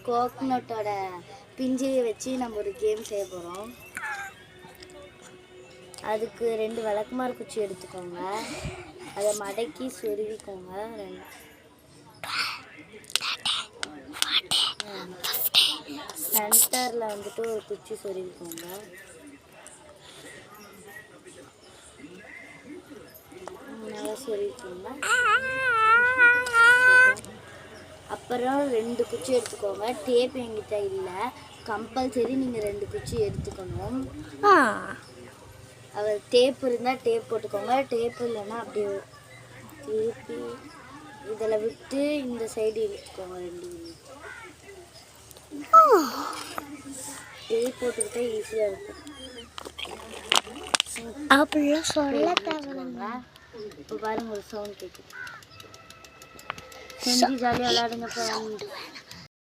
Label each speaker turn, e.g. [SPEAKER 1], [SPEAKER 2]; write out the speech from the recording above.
[SPEAKER 1] கோகனட்டோட பிஞ்சையை வச்சு நம்ம ஒரு கேம் செய்ய போகிறோம். அதுக்கு 2 விளக்குமாறு குச்சி எடுத்துக்கோங்க. அதை மடக்கி சொருவிக்கோங்க. சென்டரில் வந்துட்டு ஒரு குச்சி சொருவிக்கோங்க. நல்லா சொருவிக்கோங்க. அப்புறம் 2 குச்சி எடுத்துக்கோங்க. டேப் என்கிட்ட இல்லை, கம்பல்சரி நீங்கள் 2 குச்சி எடுத்துக்கணும். அவர் டேப் இருந்தால் டேப் போட்டுக்கோங்க, டேப் இல்லைன்னா அப்படியே திருப்பி இதில் விட்டு இந்த சைடு இழுத்துக்கோங்க. 2 டேப் போட்டுக்கிட்டே ஈஸியாக இருக்கும்.
[SPEAKER 2] அப்படிலாம் சொல்ல தேவைங்க.
[SPEAKER 1] இப்போ பாருங்க, ஒரு சவுண்ட் கேட்குது. செஞ்சு ஜாலியாக விளையாடுங்க.